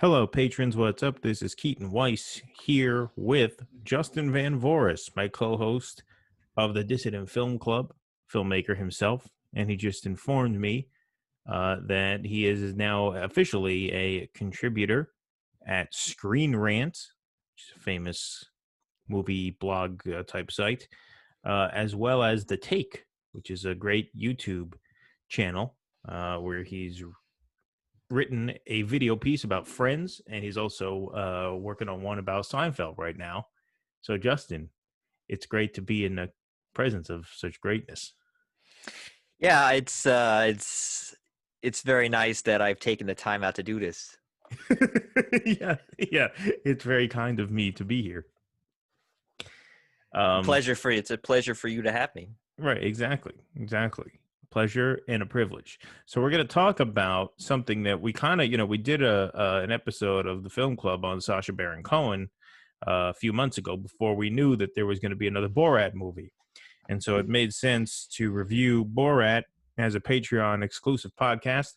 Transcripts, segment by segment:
Hello, patrons. What's up? This is Keaton Weiss here with Justin Van Voris, my co-host of the Dissident Film Club, filmmaker himself, and he just informed me that he is now officially a contributor at Screen Rant, which is a famous movie blog type site, as well as The Take, which is a great YouTube channel where he's written a video piece about Friends, and he's also working on one about Seinfeld right now. So, Justin, it's great to be in the presence of such greatness. Yeah, it's very nice that I've taken the time out to do this. Yeah, it's very kind of me to be here. Um, It's a pleasure for you to have me. right, exactly. Pleasure and a privilege. So we're going to talk about something that we kind of, we did an episode of the Film Club on Sacha Baron Cohen a few months ago before we knew that there was going to be another Borat movie. And so it made sense to review Borat as a Patreon exclusive podcast.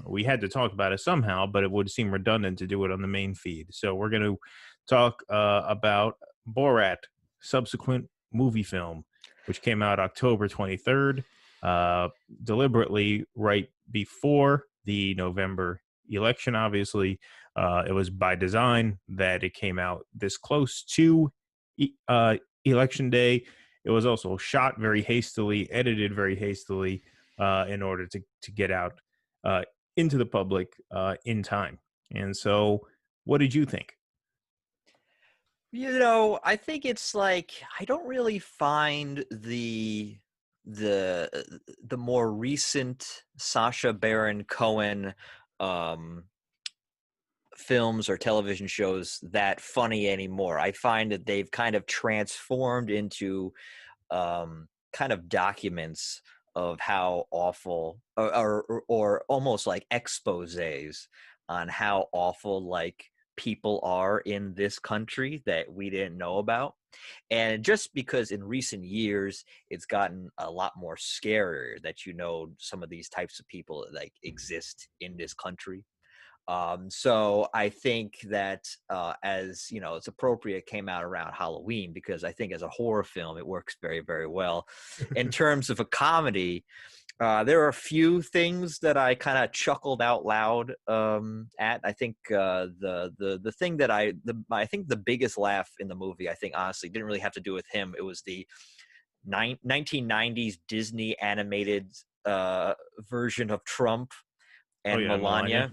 We had to talk about it somehow, but it would seem redundant to do it on the main feed. So we're going to talk about Borat, subsequent movie film, which came out October 23rd, deliberately right before the November election, obviously. It was by design that it came out this close to election day. It was also shot very hastily, edited very hastily in order to get out into the public in time. And so, what did you think? I think it's like I don't really find the more recent Sacha Baron Cohen um films or television shows that funny anymore. I find that they've kind of transformed into kind of documents of how awful or almost like exposés on how awful like people are in this country that we didn't know about. And just because in recent years it's gotten a lot more scarier that some of these types of people like exist in this country. So I think that as you know, it's appropriate it came out around Halloween because I think as a horror film it works very, very well. In terms of a comedy, there are a few things that I kind of chuckled out loud at. I think the thing that I think the biggest laugh in the movie, I think honestly didn't really have to do with him. It was the 1990s Disney animated version of Trump Oh and yeah, Melania. Melania.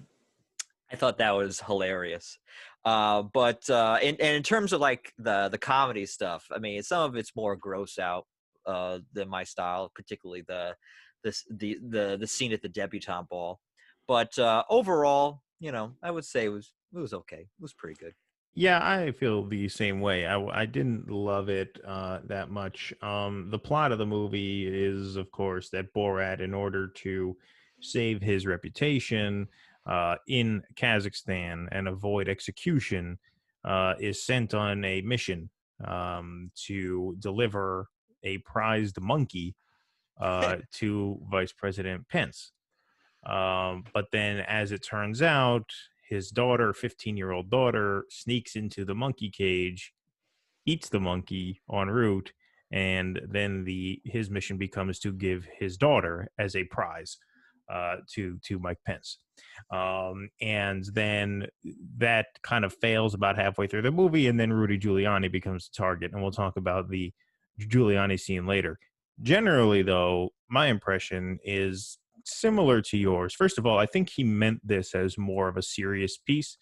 I thought that was hilarious. But in terms of like the comedy stuff, I mean, some of it's more gross out than my style, particularly the scene at the debutante ball. But overall, I would say it was okay. It was pretty good. Yeah, I feel the same way. I didn't love it that much. The plot of the movie is, of course, that Borat, in order to save his reputation in Kazakhstan and avoid execution, is sent on a mission to deliver a prized monkey to Vice President Pence. But then, as it turns out, his daughter, 15-year-old daughter, sneaks into the monkey cage, eats the monkey en route, and then his mission becomes to give his daughter as a prize to Mike Pence. And then that kind of fails about halfway through the movie, and then Rudy Giuliani becomes the target, and we'll talk about the Giuliani scene later. Generally, though, my impression is similar to yours. First of all, I think he meant this as more of a serious piece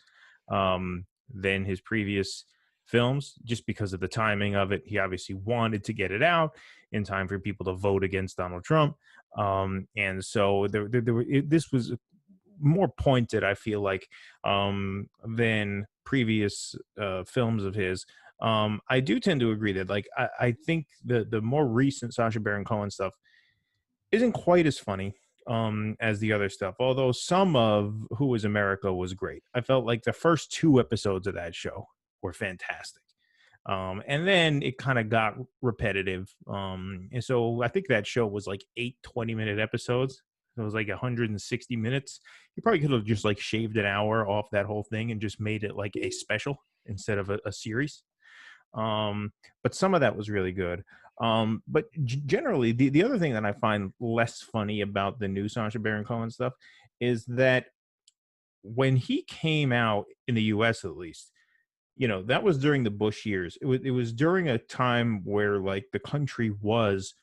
than his previous films, just because of the timing of it. He obviously wanted to get it out in time for people to vote against Donald Trump. And so this was more pointed, I feel like, than previous films of his. I do tend to agree that, like, I think the more recent Sacha Baron Cohen stuff isn't quite as funny as the other stuff. Although some of Who Is America was great. I felt like the first two episodes of that show were fantastic. And then it kind of got repetitive. And so I think that show was like 8 20-minute episodes. It was like 160 minutes. You probably could have just like shaved an hour off that whole thing and just made it like a special instead of a series. Um, but some of that was really good. But generally, the other thing that I find less funny about the new Sacha Baron Cohen stuff is that when he came out in the US, at least, that was during the Bush years. It was during a time where like the country was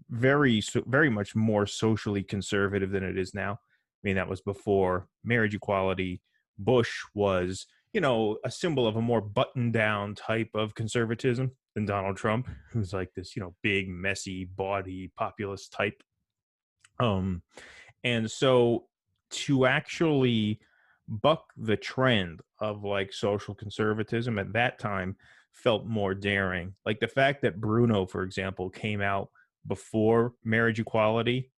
very much more socially conservative than it is now. I mean, that was before marriage equality. Bush was, a symbol of a more buttoned down type of conservatism than Donald Trump, who's like this, big, messy, bawdy, populist type. Um, and so to actually buck the trend of like social conservatism at that time felt more daring. Like the fact that Bruno, for example, came out before marriage equality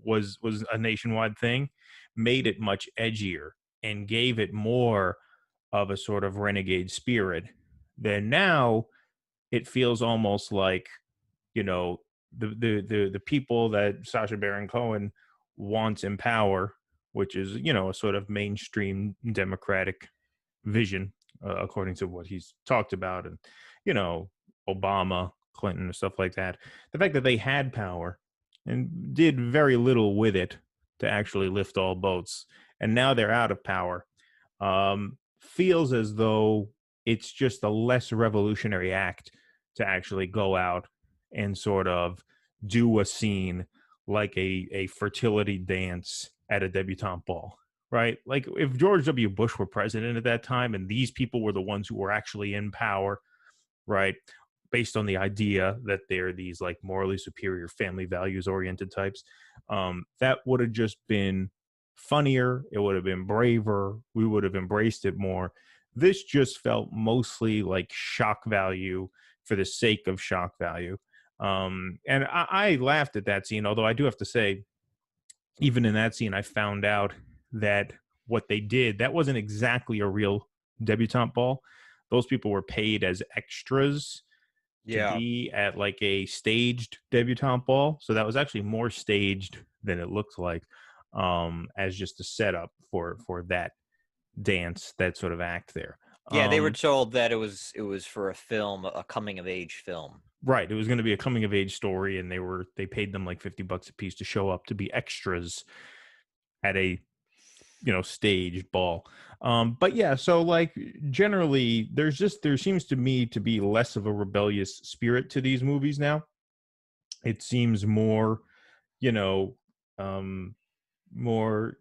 was a nationwide thing, made it much edgier and gave it more of a sort of renegade spirit. Then now it feels almost like, you know the people that Sacha Baron Cohen wants in power, which is, a sort of mainstream democratic vision, according to what he's talked about, and you know Obama, Clinton, and stuff like that. The fact that they had power and did very little with it to actually lift all boats, and now they're out of power, feels as though it's just a less revolutionary act to actually go out and sort of do a scene like a fertility dance at a debutante ball, right? Like if George W. Bush were president at that time and these people were the ones who were actually in power, right? Based on the idea that they're these like morally superior, family values oriented types, that would have just been funnier. It would have been braver. We would have embraced it more. This just felt mostly like shock value for the sake of shock value. And I laughed at that scene, although I do have to say, even in that scene, I found out that what they did, that wasn't exactly a real debutante ball. Those people were paid as extras to Yeah. be at like a staged debutante ball. So that was actually more staged than it looked like, as just a setup for that dance, that sort of act there. Yeah, they were Um, told that it was for a film, a coming of age film. right. It was going to be a coming of age story, and they paid them like $50 a piece to show up to be extras at a staged ball. But yeah, so like generally there seems to me to be less of a rebellious spirit to these movies now. It seems more, you know um more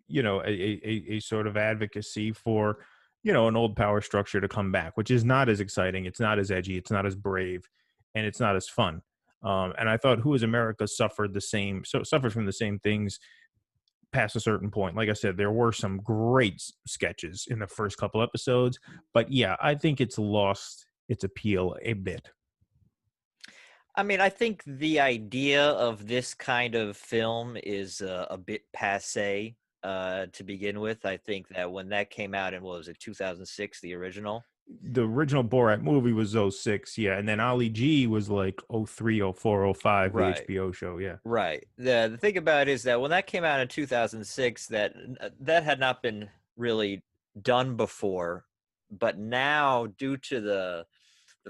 a sort of advocacy for, an old power structure to come back, which is not as exciting, it's not as edgy, it's not as brave, and it's not as fun. And I thought Who Is America suffered from the same things past a certain point. Like I said, there were some great sketches in the first couple episodes, but yeah, I think it's lost its appeal a bit. I mean, I think the idea of this kind of film is a bit passe to begin with. I think that when that came out in, what was it, 2006, the original? The original Borat movie was '06, yeah, and then Ali G was like '03, '04, '05, the Right. HBO show, yeah. Right. The thing about it is that when that came out in 2006, that had not been really done before, but now due to the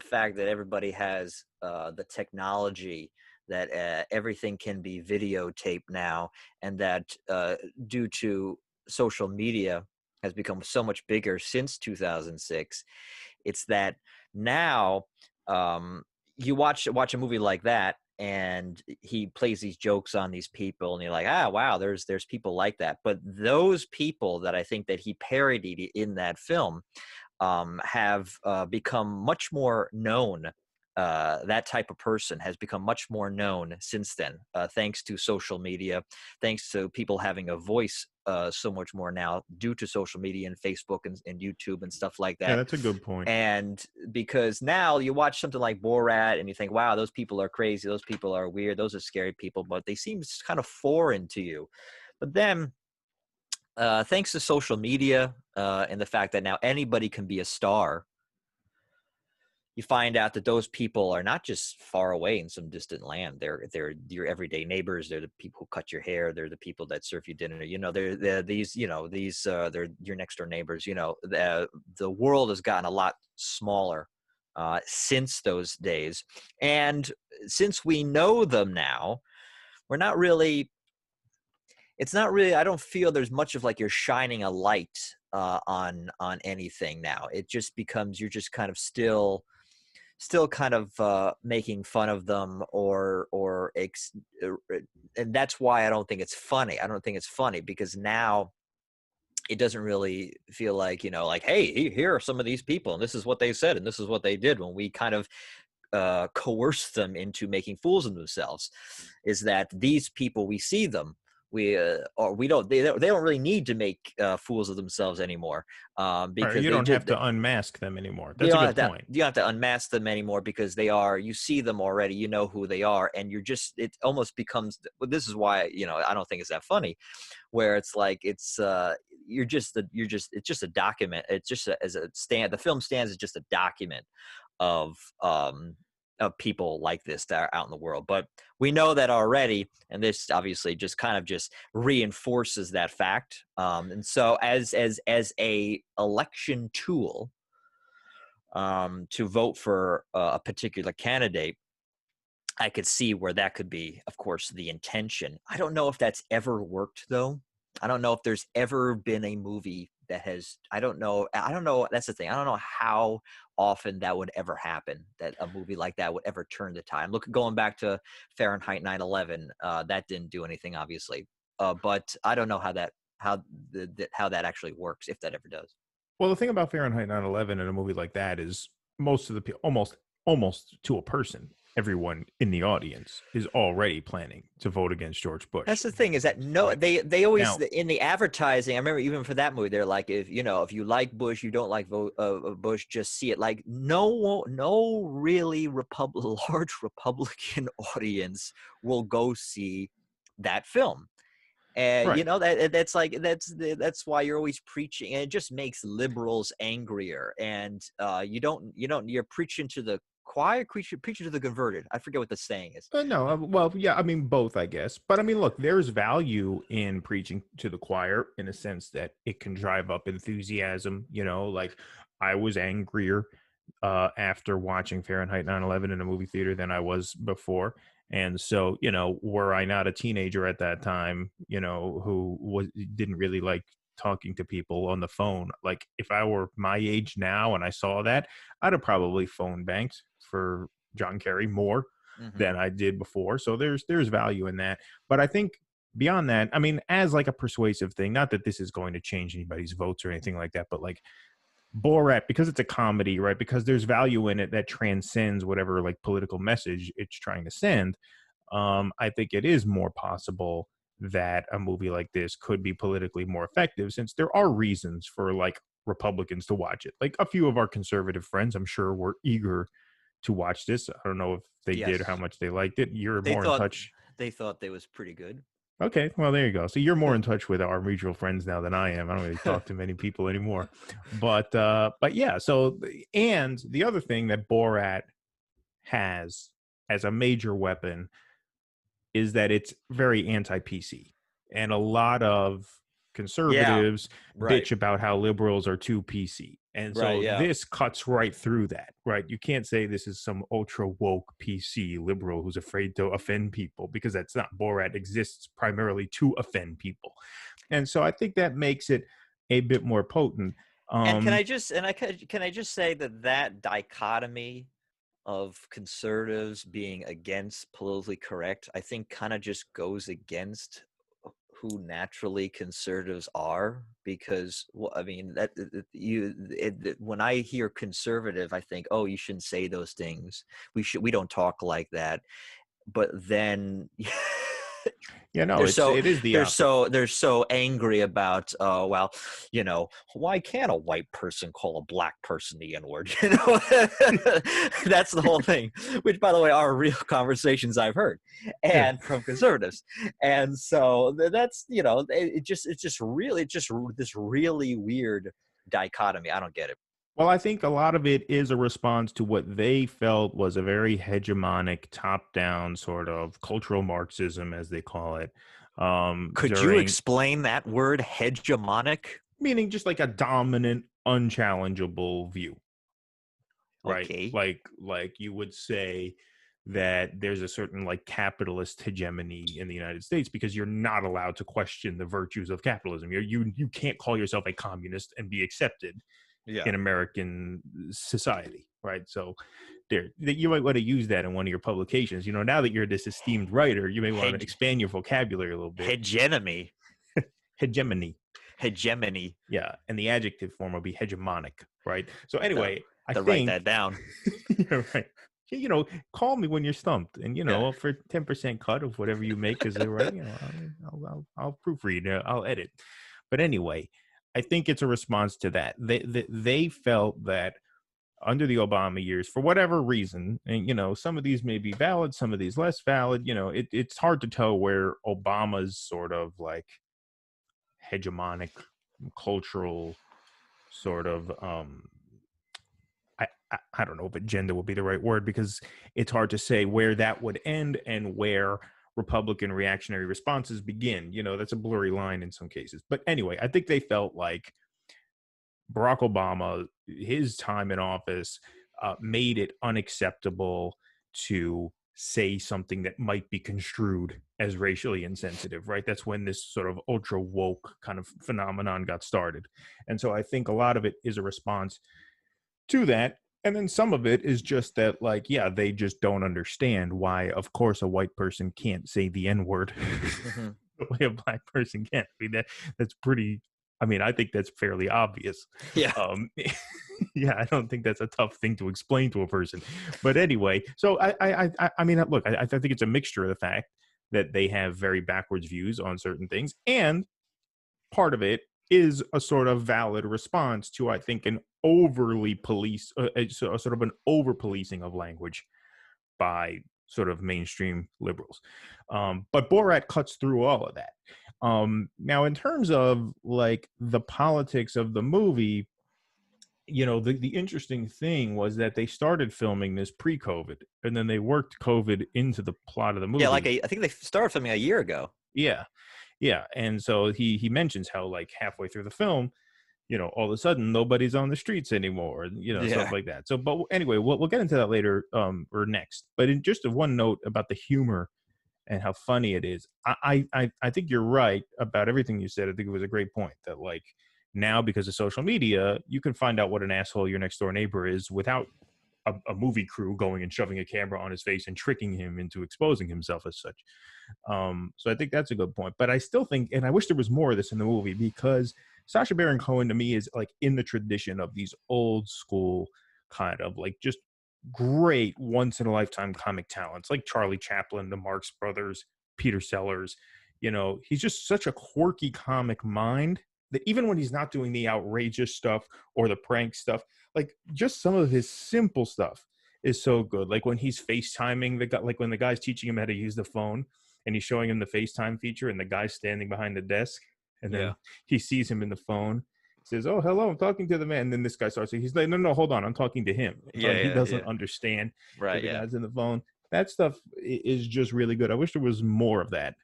fact that everybody has the technology that everything can be videotaped now, and that due to social media has become so much bigger since 2006, it's that now um, you watch a movie like that, and he plays these jokes on these people, and you're like, ah, wow, there's people like that. But those people that I think that he parodied in that film have become much more known. That type of person has become much more known since then, thanks to social media, thanks to people having a voice so much more now due to social media and Facebook and YouTube and stuff like Yeah, that. that's a good point. And because now you watch something like Borat and you think, wow, those people are crazy, those people are weird, those are scary people, but they seem kind of foreign to you. But then thanks to social media and the fact that now anybody can be a star, you find out that those people are not just far away in some distant land. They're your everyday neighbors. They're the people who cut your hair. They're the people that serve you dinner. They're these, they're your next door neighbors. The world has gotten a lot smaller since those days. And since we know them now, we're not really, it's not really, I don't feel there's much of like you're shining a light on anything now. It just becomes, you're just kind of still kind of making fun of them and that's why I don't think it's funny. I don't think it's funny because now it doesn't really feel like, like, hey, here are some of these people and this is what they said and this is what they did, when we kind of coerce them into making fools of themselves. Is that these people, we see them, or we don't, they don't really need to make fools of themselves anymore, Right, because you they don't just, have to unmask them anymore. you That's a don't good have to point. you don't have to unmask them anymore, because you see them already, you know who they are, and it almost becomes, well, this is why, I don't think it's that funny, where it's like it's just a document. It's just as a stand, the film stands as just a document of people like this that are out in the world. But we know that already, and this obviously just kind of just reinforces that fact. And so as a election tool, to vote for a particular candidate, I could see where that could be, of course, the intention. I don't know if that's ever worked, though. I don't know if there's ever been a movie that has. I don't know. I don't know. That's the thing. I don't know how often that would ever happen. That a movie like that would ever turn the tide. Look, going back to Fahrenheit 9/11, that didn't do anything, obviously. But I don't know how that actually works, if that ever does. Well, the thing about Fahrenheit 9/11 in a movie like that is most of the people, almost to a person, everyone in the audience is already planning to vote against George That's Bush the at thing, is that this no, point. they always Now, in the advertising. I remember even for that movie, they're like, if you like Bush, you don't like Bush, just see it. Like no really large Republican audience will go see that film. And right. that's like that's why you're always preaching, and it just makes liberals angrier. And you're preaching to the choir, preaching to the converted. I forget what the saying is. No, well, yeah, I mean both, I guess. But I mean, look, there's value in preaching to the choir in a sense that it can drive up enthusiasm. Like I was angrier after watching Fahrenheit 9/11 in a movie theater than I was before. And so, were I not a teenager at that time, who didn't really like talking to people on the phone, like if I were my age now and I saw that, I'd have probably phone banked for John Kerry more Hmm. than I did before. So there's value in that. But I think beyond that, I mean, as like a persuasive thing, not that this is going to change anybody's votes or anything like that, but like Borat, because it's a comedy, right? Because there's value in it that transcends whatever like political message it's trying to send. I think it is more possible that a movie like this could be politically more effective, since there are reasons for like Republicans to watch it. Like a few of our conservative friends, I'm sure, were eager to watch this. I don't know if they did or how Yes, much they liked it. You're they more in thought touch. they thought they was pretty good. Okay, well there you go. So you're more in touch with our mutual friends now than I am. I don't really talk to many people anymore. But yeah, so and the other thing that Borat has as a major weapon is that it's very anti-PC. And a lot of Yeah, conservatives right, bitch about how liberals are too PC. And right, so yeah, this cuts right through that, right? You can't say this is some ultra woke PC liberal who's afraid to offend people, because that's not. Borat exists primarily to offend people. And so I think that makes it a bit more potent. And Um, can I just say that dichotomy of conservatives being against politically correct, I think kind of just goes against who naturally conservatives are. Because, well, I mean, when I hear conservative, I think, oh, you shouldn't say those things. We don't talk like that. But then yeah, no, they're it's so it is the opposite. they're so angry about, well, why can't a white person call a black person the N-word? That's the whole thing, which, by the way, are real conversations I've heard, Yeah. and from conservatives. And so that's, it's just really this really weird dichotomy. I don't get it. Well, I think a lot of it is a response to what they felt was a very hegemonic, top-down sort of cultural Marxism, as they call it, Could you during explain that word, hegemonic? meaning just like a dominant, unchallengeable view, right? Okay. Like you would say that there's a certain like capitalist hegemony in the United States because you're not allowed to question the virtues of capitalism. You can't call yourself a communist and be accepted Yeah. in American society, right? So there, you might want to use that in one of your publications. Now that you're this esteemed writer, you may want to Heg- expand your vocabulary a little bit. hegemony. Hegemony, Hegemony. yeah, and the adjective form will be hegemonic, right? So The, anyway, I to write that think down. you're right. Call me when you're stumped, and Yeah. for 10% cut of whatever you make is it right. I'll proofread, I'll edit. But anyway, I think it's a response to that. They felt that under the Obama years, for whatever reason, and some of these may be valid, some of these less valid. It's hard to tell where Obama's sort of like hegemonic cultural sort of I don't know if agenda will be the right word, because it's hard to say where that would end and where Republican reactionary responses begin. That's a blurry line in some cases. But anyway, I think they felt like Barack Obama, his time in office, made it unacceptable to say something that might be construed as racially insensitive, right? That's when this sort of ultra woke kind of phenomenon got started. And so I think a lot of it is a response to that. And then some of it is just that, like, yeah, they just don't understand why, of course, a white person can't say the N word Mm-hmm. the way a black person can. I mean, that's pretty. I mean, I think that's fairly obvious. Yeah. Um, yeah, I don't think that's a tough thing to explain to a person. But anyway, so I mean, look, I think it's a mixture of the fact that they have very backwards views on certain things, and part of it is a sort of valid response to, I think, an overly a sort of an over policing of language by sort of mainstream liberals. But Borat cuts through all of that. Now, in terms of like the politics of the movie, the interesting thing was that they started filming this pre-COVID, and then they worked COVID into the plot of the Yeah, movie. I think they started filming a year ago. Yeah, yeah, and so he mentions how like halfway through the film, all of a sudden nobody's on the streets anymore, and stuff Yeah. like that. So, but anyway, we'll get into that later, or next. But in just a one note about the humor and how funny it is, I think you're right about everything you said. I think it was a great point that like now, because of social media, you can find out what an asshole your next door neighbor is without a movie crew going and shoving a camera on his face and tricking him into exposing himself as such. So I think that's a good point. But I still think, and I wish there was more of this in the movie, because Sacha Baron Cohen to me is like in the tradition of these old school kind of like just great once in a lifetime comic talents like Charlie Chaplin, the Marx Brothers, Peter Sellers. He's just such a quirky comic mind that even when he's not doing the outrageous stuff or the prank stuff, like just some of his simple stuff is so good. Like when he's FaceTiming the guy, like when the guy's teaching him how to use the phone and he's showing him the FaceTime feature and the guy's standing behind the desk and Yeah. then he sees him in the phone. He says, "Oh, hello, I'm talking to the man." And then this guy starts, he's like, "No, hold on, I'm talking to him." He doesn't Yeah. understand that Right. the Yeah. guy's in the phone. That stuff is just really good. I wish there was more of that,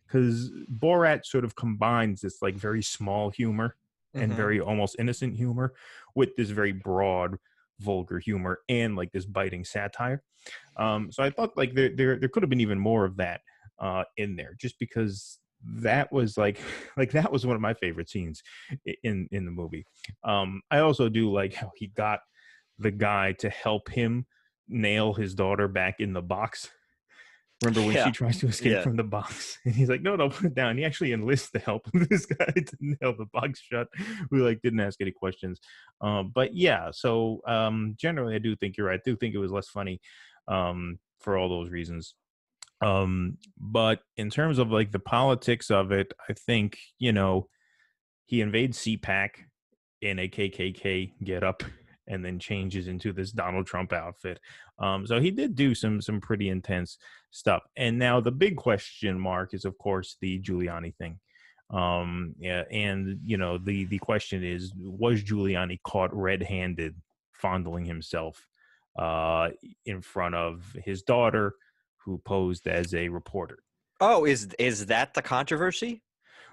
because Borat sort of combines this like very small humor and Mm-hmm. very almost innocent humor with this very broad, vulgar humor and like this biting satire. So I thought like there could have been even more of that in there, just because that was like like that was one of my favorite scenes in the movie. I also do like how he got the guy to help him nail his daughter back in the box. Remember when she Yeah. tries to escape Yeah. from the box and he's like, no, put it down. He actually enlists the help of this guy to nail the box shut. We like didn't ask any questions. But yeah, so generally I do think you're right. I do think it was less funny for all those reasons. But in terms of like the politics of it, I think, he invades CPAC in a KKK getup and then changes into this Donald Trump outfit. So he did do some pretty intense stuff. And now the big question mark is, of course, the Giuliani thing. Yeah, and the question is, was Giuliani caught red-handed fondling himself in front of his daughter, who posed as a reporter? Oh, is that the controversy?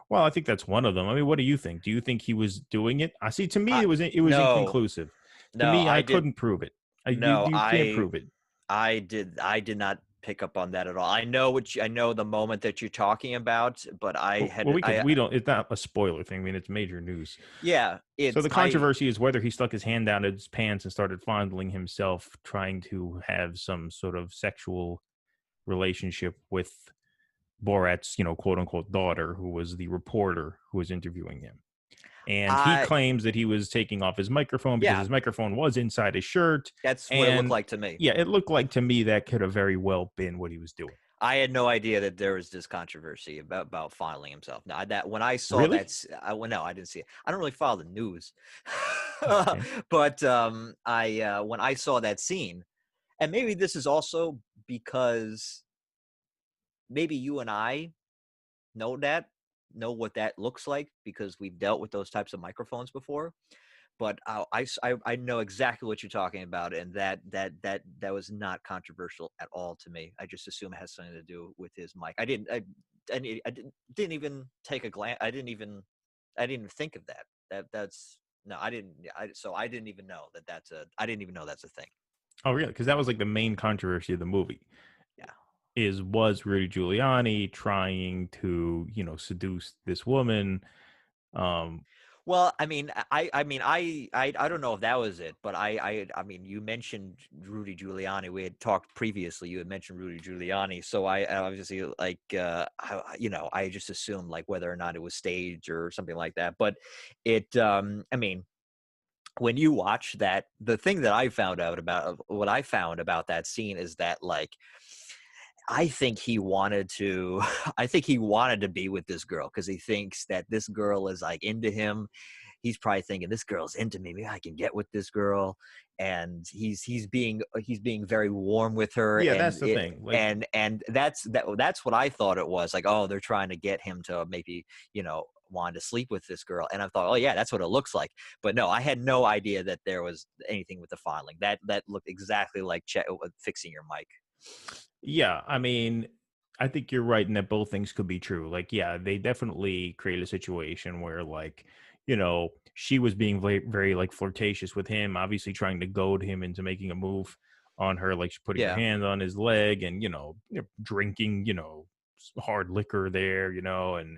Well, I think that's one of them. I mean, what do you think? Do you think he was doing it? I see. To me, I it was no, inconclusive. To no, me, I I did couldn't prove it. no, You can't prove it. I did not pick up on that at all. I know I know the moment that you're talking about, but Well, we don't. It's not a spoiler thing. I mean, it's major news. yeah, So it's the controversy is whether he stuck his hand down his pants and started fondling himself, trying to have some sort of sexual relationship with Borat's, quote unquote daughter, who was the reporter who was interviewing him. And he I claims that he was taking off his microphone because yeah, his microphone was inside his shirt. that's what it looked And like to me. yeah, it looked like to me that could have very well been what he was doing. I had no idea that there was this controversy about filing himself. Now that when I saw that, Really? well, no, I didn't see it. I don't really follow the news, Okay. but I when I saw that scene, and maybe this is also because maybe you and I know what that looks like because we've dealt with those types of microphones before. But I know exactly what you're talking about, and that was not controversial at all to me. I just assume it has something to do with his mic. I didn't even take a glance. I didn't even think of that. That's no, I didn't. So I didn't even know I didn't even know that's a thing. Oh, really? Because that was like the main controversy of the movie. Yeah. Was Rudy Giuliani trying to, seduce this woman? Um, Well, I mean, I don't know if that was it, but I mean, you mentioned Rudy Giuliani. We had talked previously. You had mentioned Rudy Giuliani, so I obviously like, I just assumed like whether or not it was staged or something like that. But I mean, when you watch that, the thing that I found out about what I found about that scene is that like I think he wanted to I think he wanted to be with this girl because he thinks that this girl is like into him. He's probably thinking this girl's into me. Maybe I can get with this girl. And he's being very warm with her, yeah, that's the thing. Like, and that's what I thought it was. Like, oh, they're trying to get him to maybe, want to sleep with this girl. And I thought, oh yeah, that's what it looks like. But no, I had no idea that there was anything with the filing. That looked exactly like fixing your mic. yeah, I mean, I think you're right in that both things could be true. Like, yeah, they definitely create a situation where, like, she was being very, very like flirtatious with him, obviously trying to goad him into making a move on her, like she's putting her Yeah. hand on his leg and, drinking, hard liquor there, and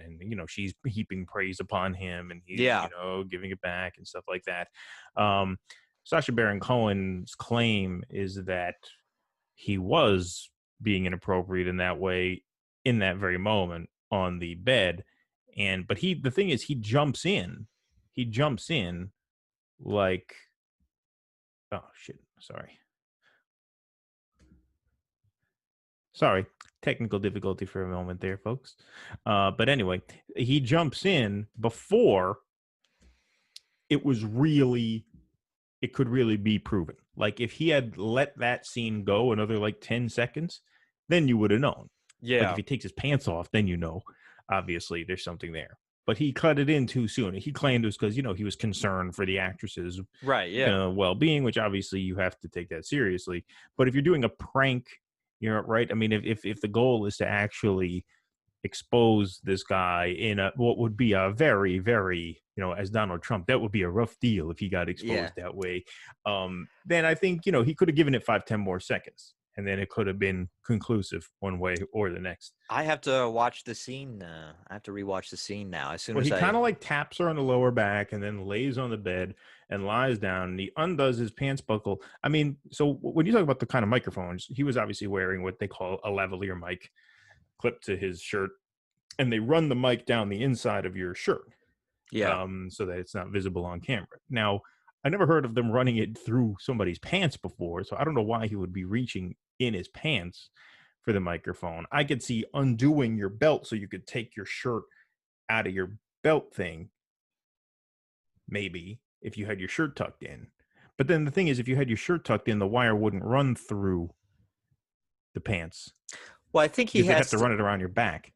she's heaping praise upon him and he's, Yeah. giving it back and stuff like that. Um, Sasha Baron Cohen's claim is that he was being inappropriate in that way in that very moment on the bed. And but the thing is, he jumps in like, oh shit, sorry, technical difficulty for a moment there, folks. But anyway, he jumps in before it was really it could really be proven. Like, if he had let that scene go another like 10 seconds, then you would have known. Like, if Yeah. he takes his pants off, then obviously there's something there. But he cut it in too soon. He claimed it was because, he was concerned for the actress's Right. Yeah. well-being, which obviously you have to take that seriously. But if you're doing a prank, right. I mean, if the goal is to actually expose this guy in what would be a very, very, as Donald Trump, that would be a rough deal if he got Yeah. exposed that way. Then I think, he could have given it 5, 10 more seconds, and then it could have been conclusive one way or the next. I have to watch the scene. I have to rewatch the scene now. As soon Well, as he I, kind of like taps her on the lower back and then lays on the bed and lies down, and he undoes his pants buckle. I mean, so when you talk about the kind of microphones, he was obviously wearing what they call a lavalier mic clipped to his shirt, and they run the mic down the inside of your shirt, yeah, so that it's not visible on camera. Now, I never heard of them running it through somebody's pants before, so I don't know why he would be reaching in his pants for the microphone. I could see undoing your belt so you could take your shirt out of your belt thing, maybe, if you had your shirt tucked in. But then the thing is, if you had your shirt tucked in, the wire wouldn't run through the pants well, I think he because they'd have has to to. run it around your back.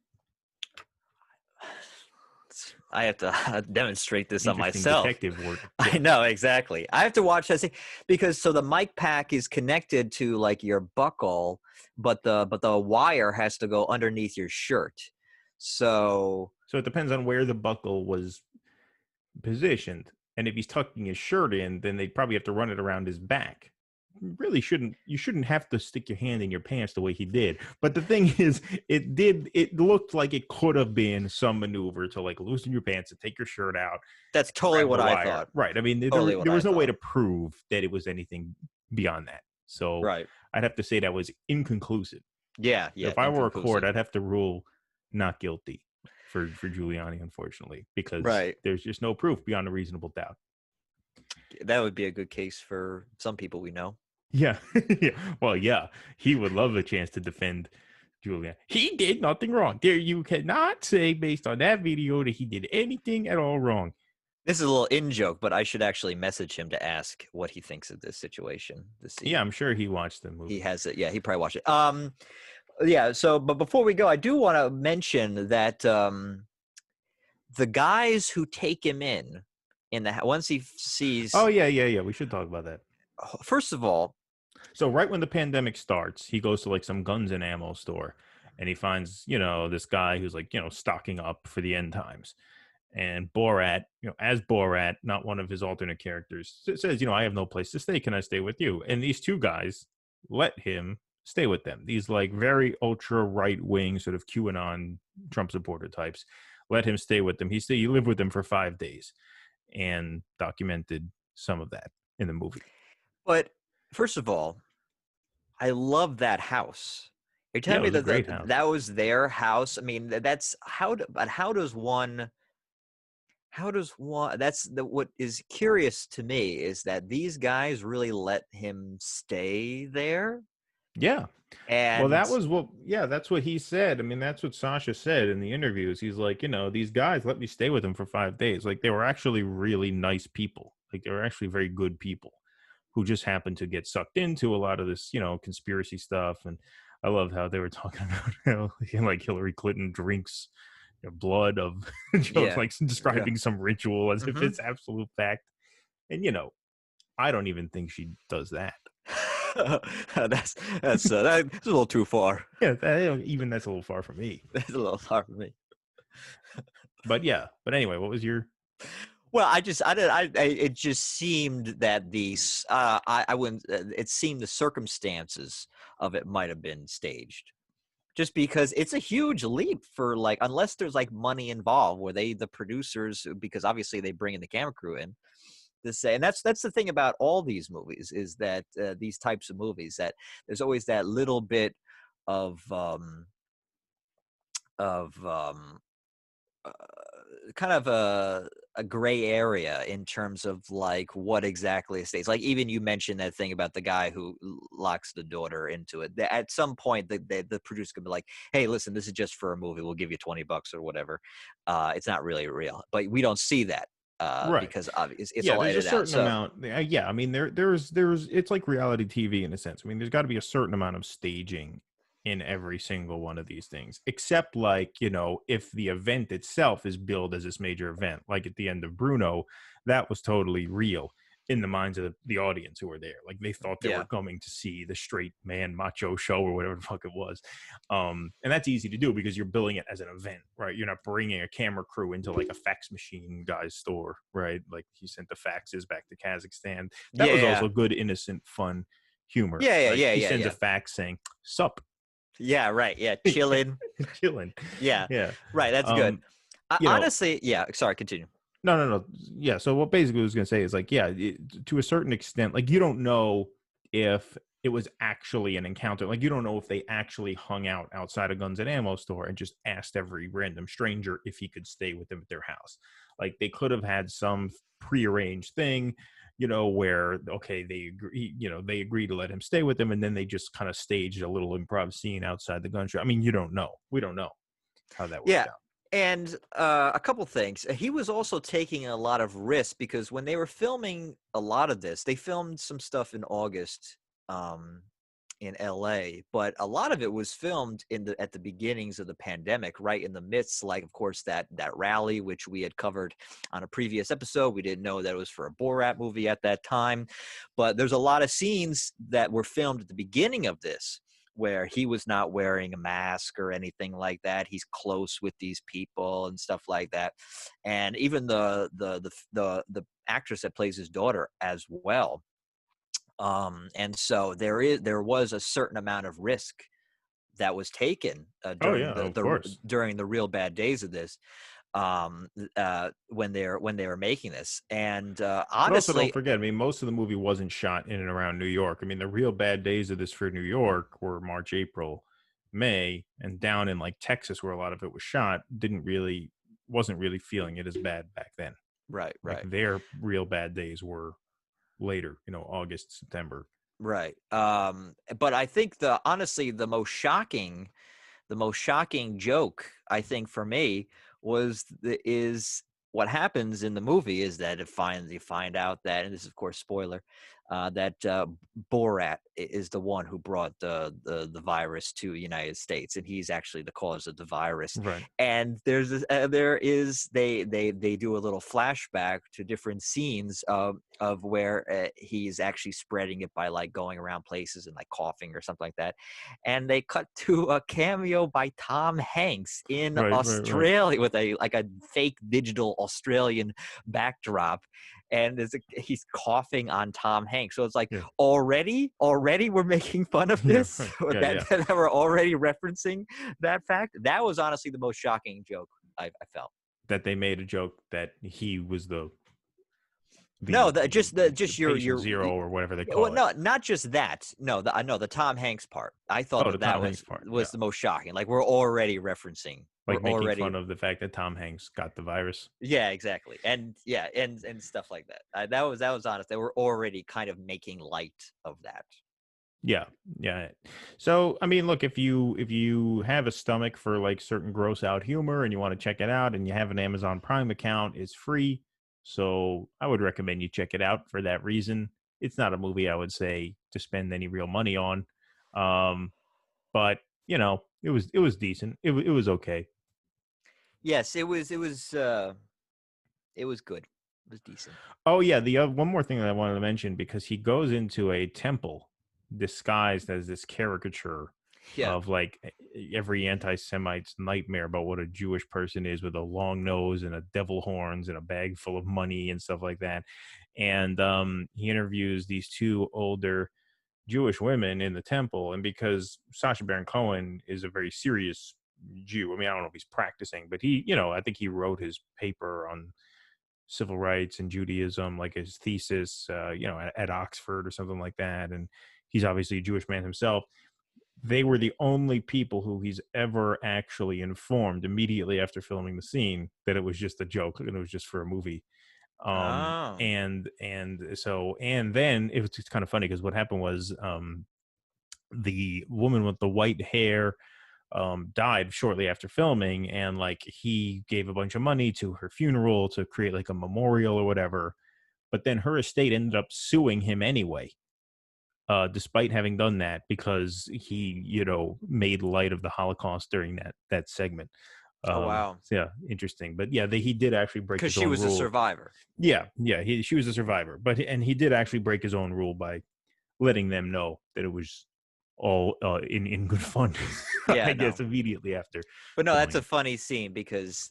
I have to demonstrate this on Interesting myself. detective work. I Yeah. know, exactly. I have to watch that thing because so the mic pack is connected to like your buckle, but the wire has to go underneath your shirt. So So it depends on where the buckle was positioned. And if he's tucking his shirt in, then they'd probably have to run it around his back. You shouldn't have to stick your hand in your pants the way he did. But the thing is, it looked like it could have been some maneuver to like loosen your pants and take your shirt out, that's totally grab what the I wire. thought. Right. I mean, Totally what there I was no way thought. to prove that it was anything beyond that. So Right. I'd have to say that was inconclusive. Yeah, So yeah, if I were a court, inconclusive. I'd have to rule not guilty for Giuliani, unfortunately, because Right. there's just no proof beyond a reasonable doubt. That would be a good case for some people we know. Yeah. Yeah. Well, yeah, he would love a chance to defend Giuliani. He did nothing wrong. There, you cannot say based on that video that he did anything at all wrong. This is a little in joke, but I should actually message him to ask what he thinks of this situation to see. Yeah, I'm sure he watched the He movie. has it. Yeah, he probably watched it. Yeah. So, but before we go, I do want to mention that the guys who take him in the once he Oh sees, yeah, yeah, yeah. We should talk about that. first of all, So right when the pandemic starts, he goes to like some guns and ammo store, and he finds this guy who's like stocking up for the end times. And Borat, as Borat, not one of his alternate characters, says, I have no place to stay. Can I stay with you? And these two guys let him stay with them. These like very ultra right wing sort of QAnon Trump supporter types let him stay with them. He lived with them for 5 days and documented some of that in the movie. but first of all, I love that house. You're Yeah, telling it me was a that great house. that was their house? I mean, that's how. But how does one? How does one? That's what is curious to me is that these guys really let him stay there, Yeah. Well, and that's what he said. I mean, that's what Sasha said in the interviews. He's like, these guys let me stay with them for 5 days. Like, they were actually really nice people. Like, they were actually very good people who just happened to get sucked into a lot of this, conspiracy stuff. And I love how they were talking about how, like, Hillary Clinton drinks blood of, yeah, like yeah. describing some ritual as if Hmm. it's absolute fact. And, I don't even think she does that. That's a little too far. Yeah, even that's a little far from me. That's a little far for me. But yeah. But anyway, what was your? Well, it just seemed that these, I wouldn't, it seemed the circumstances of it might have been staged. Just because it's a huge leap for like, unless there's like money involved where the producers, because obviously they bring in the camera crew in to say, and that's the thing about all these movies is that these types of movies that there's always that little bit of, of, um, uh, kind of a gray area in terms of like what exactly it states. Like even you mentioned that thing about the guy who locks the daughter into it. At some point, the producer could be like, "Hey, listen, this is just for a movie. We'll give you $20 or whatever. It's not really real." But we don't see that Right. because it's Yeah, all there's a edited out. certain So amount. Yeah, I mean there's it's like reality TV in a sense. I mean, there's got to be a certain amount of staging in every single one of these things, except like if the event itself is billed as this major event, like at the end of Bruno, that was totally real in the minds of the audience who were there. Like they thought they were yeah, coming to see the straight man macho show or whatever the fuck it was. And that's easy to do because you're billing it as an event, right? You're not bringing a camera crew into like a fax machine guy's store, right? Like he sent the faxes back to Kazakhstan. That was yeah, also good, innocent, fun humor, yeah, yeah, right? yeah, He yeah, sends a yeah, fax saying "sup," yeah. Right. Yeah, chilling. chilling. Yeah, Yeah. right. That's good. Um, you know, Honestly, yeah. Sorry, continue. no, no, no. Yeah. So what basically I was gonna say is like, yeah, to a certain extent, like you don't know if it was actually an encounter. Like you don't know if they actually hung out outside a guns and ammo store and just asked every random stranger if he could stay with them at their house. Like they could have had some prearranged thing, where okay, they agreed to let him stay with them, and then they just kind of staged a little improv scene outside the gun shop. I mean, you don't know. We don't know how that worked Yeah. out. And a couple things. He was also taking a lot of risks because when they were filming a lot of this, they filmed some stuff in August. Um, in LA, but a lot of it was filmed at the beginnings of the pandemic, right in the midst, like of course that rally which we had covered on a previous episode. We didn't know that it was for a Borat movie at that time, but there's a lot of scenes that were filmed at the beginning of this where he was not wearing a mask or anything like that. He's close with these people and stuff like that, and even the actress that plays his daughter as well. And so there was a certain amount of risk that was taken Oh yeah, during of course. during the real bad days of this, when they were making this. And But also, don't honestly, forget, I mean, most of the movie wasn't shot in and around New York. I mean, the real bad days of this for New York were March, April, May, and down in like Texas, where a lot of it was shot, wasn't really feeling it as bad back then. right, Like right, their real bad days were later, August, September. right. But I think the most shocking joke, I think, for me is what happens in the movie is that you find out that, and this is of course spoiler, that Borat is the one who brought the virus to the United States, and he's actually the cause of the virus. Right. And they do a little flashback to different scenes of where he's actually spreading it by like going around places and like coughing or something like that, and they cut to a cameo by Tom Hanks in Right, right, right. Australia with a fake digital Australian backdrop, and he's coughing on Tom Hanks. So it's like Yeah. already we're making fun of Yeah, this right. Yeah, that, yeah. that we're already referencing that fact. That was honestly the most shocking joke I felt. That they made a joke that he was No, the just patient zero or whatever they yeah, well, call it. no, not just that. No, I know the Tom Hanks part. I thought Oh, the that Tom Hanks part. Yeah. was the most shocking. Like we're already referencing. We're Like making already fun of the fact that Tom Hanks got the virus. yeah, exactly, and yeah, and stuff like that. That was honest. They were already kind of making light of that. Yeah, yeah. So, I mean, look, if you have a stomach for like certain gross out humor and you want to check it out and you have an Amazon Prime account, it's free. So, I would recommend you check it out for that reason. It's not a movie I would say to spend any real money on. Um, but, it was decent. It was okay. Yes, it was good. It was decent. Oh yeah, the one more thing that I wanted to mention because he goes into a temple disguised as this caricature Yeah. of like every anti-Semite's nightmare about what a Jewish person is with a long nose and a devil horns and a bag full of money and stuff like that. And he interviews these two older Jewish women in the temple, and because Sacha Baron Cohen is a very serious Jew. I mean, I don't know if he's practicing, but I think he wrote his paper on civil rights and Judaism, like his thesis, at Oxford or something like that. And he's obviously a Jewish man himself. They were the only people who he's ever actually informed immediately after filming the scene that it was just a joke and it was just for a movie. Oh. And then it was just kind of funny because what happened was the woman with the white hair died shortly after filming, and like he gave a bunch of money to her funeral to create like a memorial or whatever. But then her estate ended up suing him anyway, despite having done that because he, made light of the Holocaust during that segment. Oh wow. So yeah, interesting. But yeah, he did actually break Because his she own was a rule. survivor. Yeah, yeah, she was a survivor, and he did actually break his own rule by letting them know that it was all in good fun. Yeah. I No. guess immediately after But no, that's filming a it. funny scene because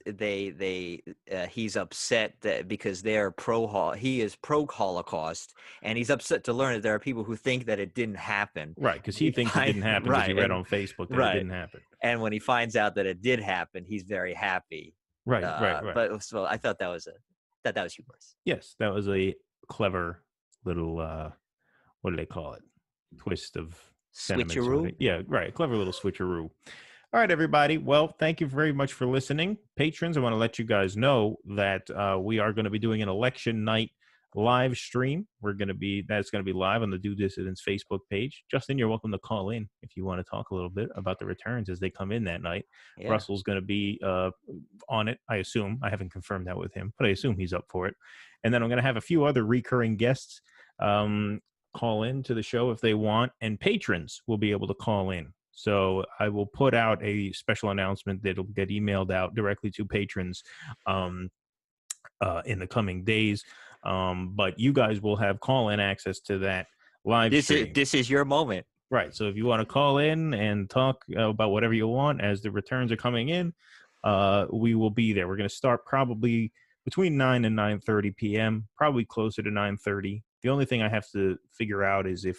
he's upset that because he is pro Holocaust, and he's upset to learn that there are people who think that it didn't happen. Right, because When he he thinks it didn't happen because he right, read and on Facebook that it right, didn't happen. and when he finds out that it did happen, he's very happy. Right, right, right. But so I thought that was humorous. Yes, that was a clever little what do they call it? Twist of sentiment sort of Switcheroo. thing. Yeah, right. Clever little switcheroo. All right, everybody. Well, thank you very much for listening. Patrons, I want to let you guys know that we are going to be doing an election night live stream. That's going to be live on the Due Dissidents Facebook page. Justin, you're welcome to call in if you want to talk a little bit about the returns as they come in that night. Yeah. Russell's going to be on it, I assume. I haven't confirmed that with him, but I assume he's up for it. And then I'm going to have a few other recurring guests. call in to the show if they want, and patrons will be able to call in. So I will put out a special announcement that'll get emailed out directly to patrons um, in the coming days. But you guys will have call in access to that live stream. This is your moment. Right. So if you want to call in and talk about whatever you want as the returns are coming in, we will be there. We're going to start probably between 9 and 9:30 p.m., probably closer to 9:30. The only thing I have to figure out is if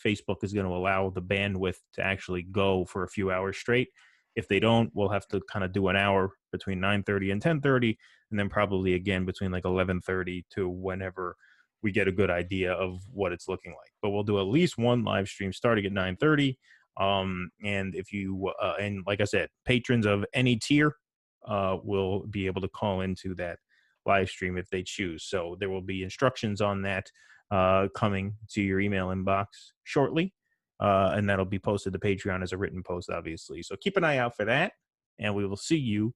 Facebook is going to allow the bandwidth to actually go for a few hours straight. If they don't, we'll have to kind of do an hour between 9:30 and 10:30, and then probably again between like 11:30 to whenever we get a good idea of what it's looking like. But we'll do at least one live stream starting at 9:30. And if you and like I said, patrons of any tier will be able to call into that live stream if they choose. So there will be instructions on that coming to your email inbox shortly. And that'll be posted to Patreon as a written post, obviously. So keep an eye out for that. And we will see you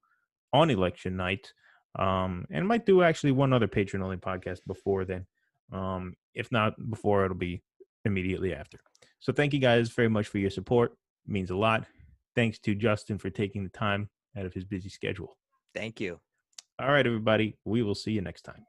on election night. And might do actually one other patron only podcast before then. If not before, it'll be immediately after. So thank you guys very much for your support. It means a lot. Thanks to Justin for taking the time out of his busy schedule. Thank you. All right, everybody. We will see you next time.